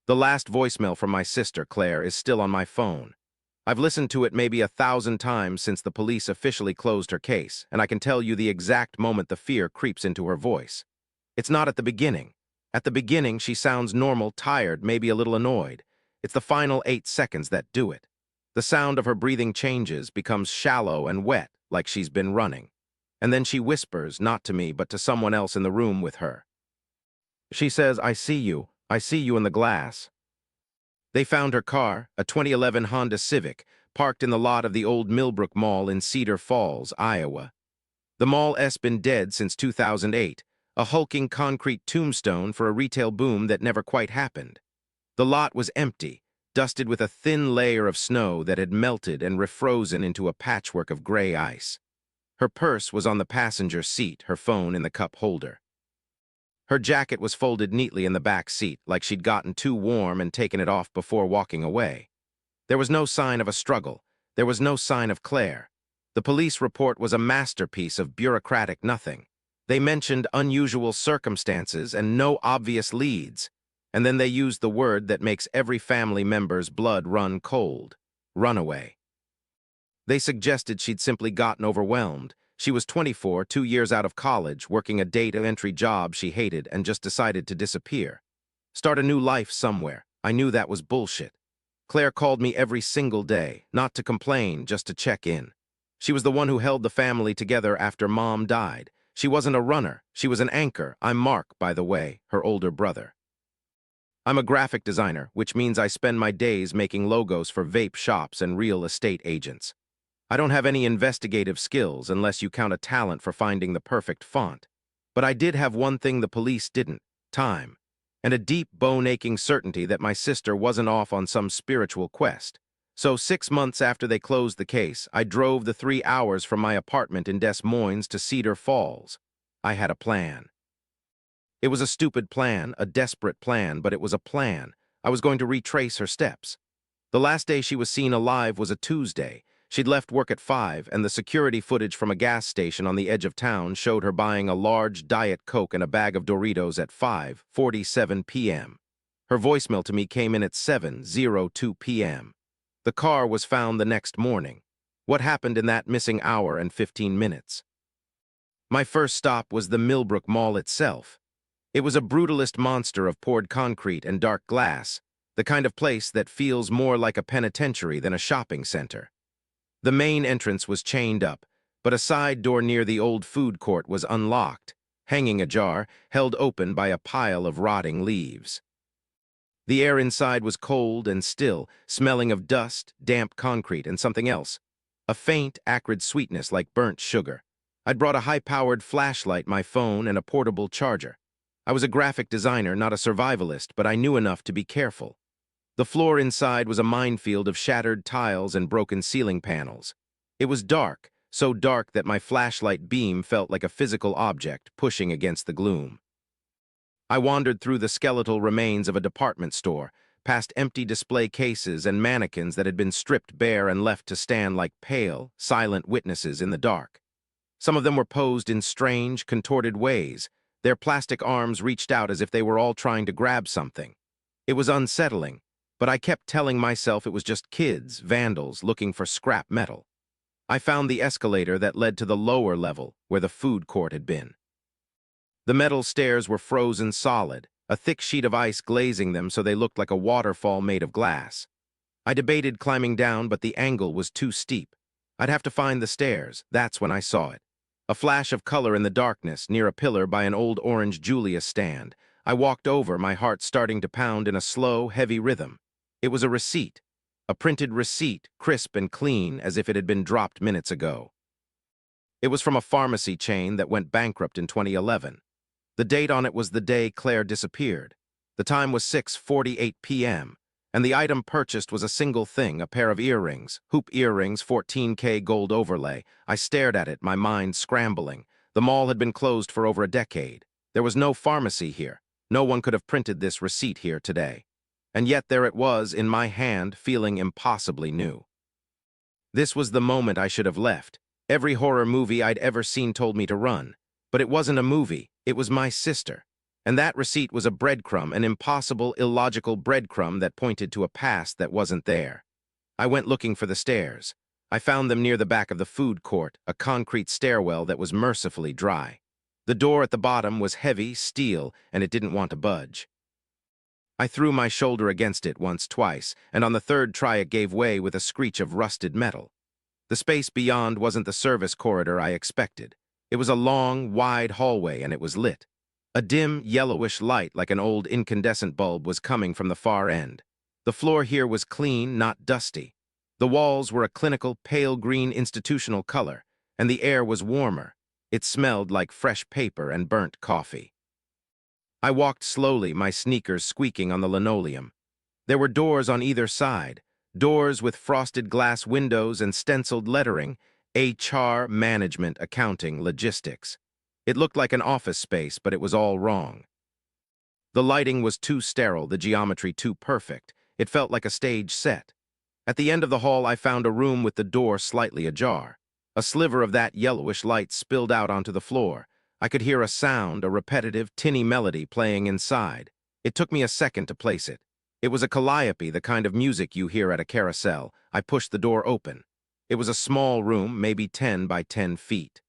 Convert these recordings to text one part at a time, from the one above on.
The last voicemail from my sister, Claire, is still on my phone. I've listened to it maybe 1,000 times since the police officially closed her case, and I can tell you the exact moment the fear creeps into her voice. It's not at the beginning. At the beginning, she sounds normal, tired, maybe a little annoyed. It's the final 8 seconds that do it. The sound of her breathing changes, becomes shallow and wet, like she's been running. And then she whispers, not to me, but to someone else in the room with her. She says, I see you in the glass. They found her car, a 2011 Honda Civic, parked in the lot of the old Millbrook Mall in Cedar Falls, Iowa. The mall's been dead since 2008, a hulking concrete tombstone for a retail boom that never quite happened. The lot was empty, dusted with a thin layer of snow that had melted and refrozen into a patchwork of gray ice. Her purse was on the passenger seat, her phone in the cup holder. Her jacket was folded neatly in the back seat, like she'd gotten too warm and taken it off before walking away. There was no sign of a struggle. There was no sign of Claire. The police report was a masterpiece of bureaucratic nothing. They mentioned unusual circumstances and no obvious leads, and then they used the word that makes every family member's blood run cold: runaway. They suggested she'd simply gotten overwhelmed. She was 24, 2 years out of college, working a data entry job she hated, and just decided to disappear. Start a new life somewhere. I knew that was bullshit. Claire called me every single day, not to complain, just to check in. She was the one who held the family together after Mom died. She wasn't a runner, she was an anchor. I'm Mark, by the way, her older brother. I'm a graphic designer, which means I spend my days making logos for vape shops and real estate agents. I don't have any investigative skills unless you count a talent for finding the perfect font. But I did have one thing the police didn't: time, and a deep, bone-aching certainty that my sister wasn't off on some spiritual quest. So 6 months after they closed the case, I drove the 3 hours from my apartment in Des Moines to Cedar Falls. I had a plan. It was a stupid plan, a desperate plan, but it was a plan. I was going to retrace her steps. The last day she was seen alive was a Tuesday. She'd left work at 5, and the security footage from a gas station on the edge of town showed her buying a large Diet Coke and a bag of Doritos at 5:47 p.m. Her voicemail to me came in at 7:02 p.m. The car was found the next morning. What happened in that missing hour and 15 minutes? My first stop was the Millbrook Mall itself. It was a brutalist monster of poured concrete and dark glass, the kind of place that feels more like a penitentiary than a shopping center. The main entrance was chained up, but a side door near the old food court was unlocked, hanging ajar, held open by a pile of rotting leaves. The air inside was cold and still, smelling of dust, damp concrete, and something else. A faint, acrid sweetness like burnt sugar. I'd brought a high-powered flashlight, my phone, and a portable charger. I was a graphic designer, not a survivalist, but I knew enough to be careful. The floor inside was a minefield of shattered tiles and broken ceiling panels. It was dark, so dark that my flashlight beam felt like a physical object pushing against the gloom. I wandered through the skeletal remains of a department store, past empty display cases and mannequins that had been stripped bare and left to stand like pale, silent witnesses in the dark. Some of them were posed in strange, contorted ways. Their plastic arms reached out as if they were all trying to grab something. It was unsettling, but I kept telling myself it was just kids, vandals, looking for scrap metal. I found the escalator that led to the lower level, where the food court had been. The metal stairs were frozen solid, a thick sheet of ice glazing them so they looked like a waterfall made of glass. I debated climbing down, but the angle was too steep. I'd have to find the stairs. That's when I saw it. A flash of color in the darkness, near a pillar by an old orange Julius stand. I walked over, my heart starting to pound in a slow, heavy rhythm. It was a receipt. A printed receipt, crisp and clean, as if it had been dropped minutes ago. It was from a pharmacy chain that went bankrupt in 2011. The date on it was the day Claire disappeared. The time was 6:48 p.m., and the item purchased was a single thing, a pair of earrings, hoop earrings, 14K gold overlay. I stared at it, my mind scrambling. The mall had been closed for over a decade. There was no pharmacy here. No one could have printed this receipt here today. And yet there it was in my hand, feeling impossibly new. This was the moment I should have left. Every horror movie I'd ever seen told me to run. But it wasn't a movie, it was my sister. And that receipt was a breadcrumb, an impossible, illogical breadcrumb that pointed to a past that wasn't there. I went looking for the stairs. I found them near the back of the food court, a concrete stairwell that was mercifully dry. The door at the bottom was heavy, steel, and it didn't want to budge. I threw my shoulder against it once, twice, and on the third try it gave way with a screech of rusted metal. The space beyond wasn't the service corridor I expected. It was a long, wide hallway, and it was lit. A dim, yellowish light like an old incandescent bulb was coming from the far end. The floor here was clean, not dusty. The walls were a clinical, pale green institutional color, and the air was warmer. It smelled like fresh paper and burnt coffee. I walked slowly, my sneakers squeaking on the linoleum. There were doors on either side, doors with frosted glass windows and stenciled lettering, HR, management, accounting, logistics. It looked like an office space, but it was all wrong. The lighting was too sterile, the geometry too perfect. It felt like a stage set. At the end of the hall, I found a room with the door slightly ajar. A sliver of that yellowish light spilled out onto the floor. I could hear a sound, a repetitive, tinny melody playing inside. It took me a second to place it. It was a calliope, the kind of music you hear at a carousel. I pushed the door open. It was a small room, maybe 10 by 10 feet.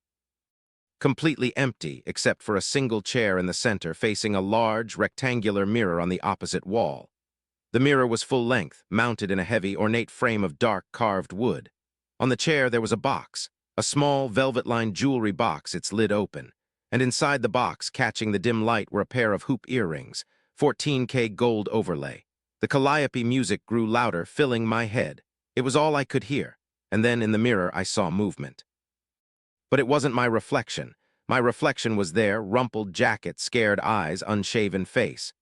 Completely empty, except for a single chair in the center facing a large, rectangular mirror on the opposite wall. The mirror was full length, mounted in a heavy, ornate frame of dark, carved wood. On the chair there was a box, a small, velvet-lined jewelry box, its lid open. And inside the box, catching the dim light, were a pair of hoop earrings, 14K gold overlay. The calliope music grew louder, filling my head. It was all I could hear, and then in the mirror I saw movement. But it wasn't my reflection. My reflection was there, rumpled jacket, scared eyes, unshaven face.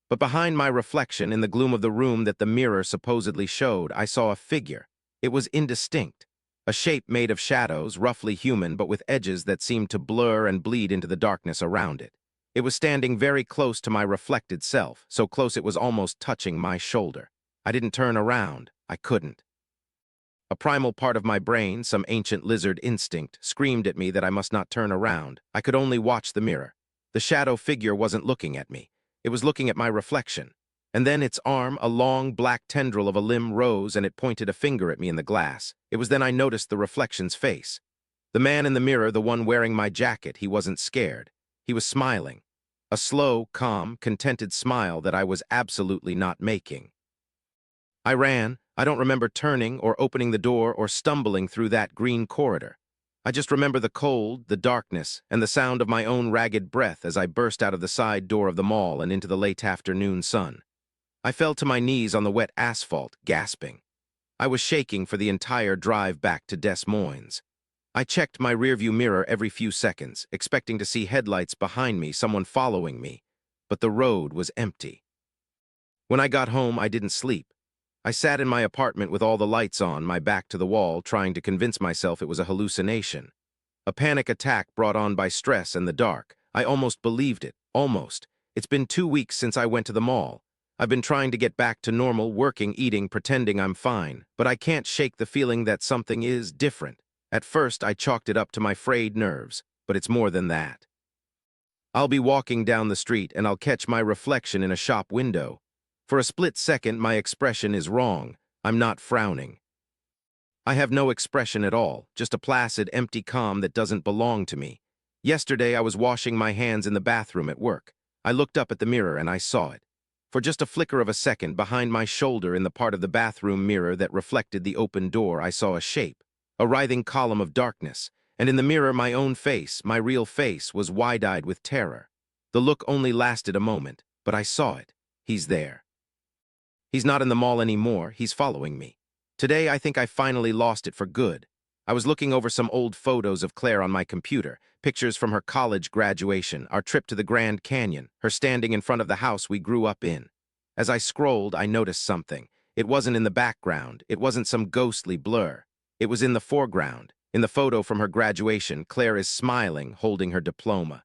But behind my reflection, in the gloom of the room that the mirror supposedly showed, I saw a figure. It was indistinct. A shape made of shadows, roughly human, but with edges that seemed to blur and bleed into the darkness around it. It was standing very close to my reflected self, so close it was almost touching my shoulder. I didn't turn around. I couldn't. A primal part of my brain, some ancient lizard instinct, screamed at me that I must not turn around. I could only watch the mirror. The shadow figure wasn't looking at me. It was looking at my reflection. And then its arm, a long black tendril of a limb, rose and it pointed a finger at me in the glass. It was then I noticed the reflection's face. The man in the mirror, the one wearing my jacket, he wasn't scared. He was smiling. A slow, calm, contented smile that I was absolutely not making. I ran. I don't remember turning or opening the door or stumbling through that green corridor. I just remember the cold, the darkness, and the sound of my own ragged breath as I burst out of the side door of the mall and into the late afternoon sun. I fell to my knees on the wet asphalt, gasping. I was shaking for the entire drive back to Des Moines. I checked my rearview mirror every few seconds, expecting to see headlights behind me, someone following me, but the road was empty. When I got home, I didn't sleep. I sat in my apartment with all the lights on, my back to the wall, trying to convince myself it was a hallucination. A panic attack brought on by stress and the dark. I almost believed it, almost. It's been 2 weeks since I went to the mall. I've been trying to get back to normal, working, eating, pretending I'm fine, but I can't shake the feeling that something is different. At first, I chalked it up to my frayed nerves, but it's more than that. I'll be walking down the street and I'll catch my reflection in a shop window. For a split second, my expression is wrong. I'm not frowning. I have no expression at all, just a placid, empty calm that doesn't belong to me. Yesterday, I was washing my hands in the bathroom at work. I looked up at the mirror and I saw it. For just a flicker of a second, behind my shoulder in the part of the bathroom mirror that reflected the open door, I saw a shape, a writhing column of darkness, and in the mirror my own face, my real face, was wide-eyed with terror. The look only lasted a moment, but I saw it. He's there. He's not in the mall anymore. He's following me. Today, I think I finally lost it for good. I was looking over some old photos of Claire on my computer, pictures from her college graduation, our trip to the Grand Canyon, her standing in front of the house we grew up in. As I scrolled, I noticed something. It wasn't in the background. It wasn't some ghostly blur. It was in the foreground. In the photo from her graduation, Claire is smiling, holding her diploma.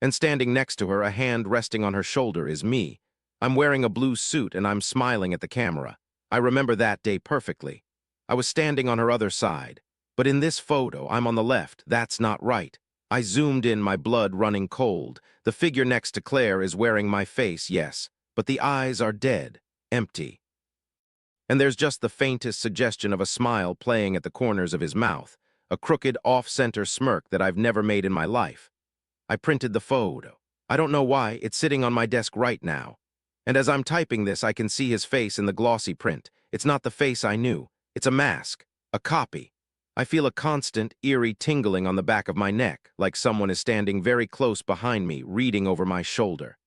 And standing next to her, a hand resting on her shoulder, is me. I'm wearing a blue suit and I'm smiling at the camera. I remember that day perfectly. I was standing on her other side. But in this photo, I'm on the left. That's not right. I zoomed in, my blood running cold. The figure next to Claire is wearing my face, yes, but the eyes are dead, empty. And there's just the faintest suggestion of a smile playing at the corners of his mouth, a crooked, off-center smirk that I've never made in my life. I printed the photo. I don't know why, it's sitting on my desk right now. And as I'm typing this, I can see his face in the glossy print. It's not the face I knew. It's a mask, a copy. I feel a constant, eerie tingling on the back of my neck, like someone is standing very close behind me, reading over my shoulder.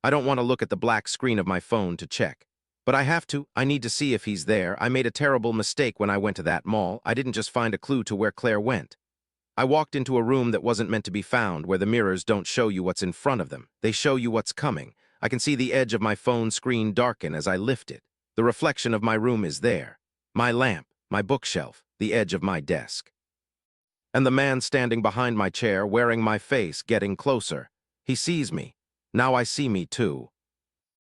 I don't want to look at the black screen of my phone to check. But I have to. I need to see if he's there. I made a terrible mistake when I went to that mall. I didn't just find a clue to where Claire went. I walked into a room that wasn't meant to be found, where the mirrors don't show you what's in front of them. They show you what's coming. I can see the edge of my phone screen darken as I lift it. The reflection of my room is there. My lamp, my bookshelf, the edge of my desk. And the man standing behind my chair, wearing my face, getting closer. He sees me. Now I see me too.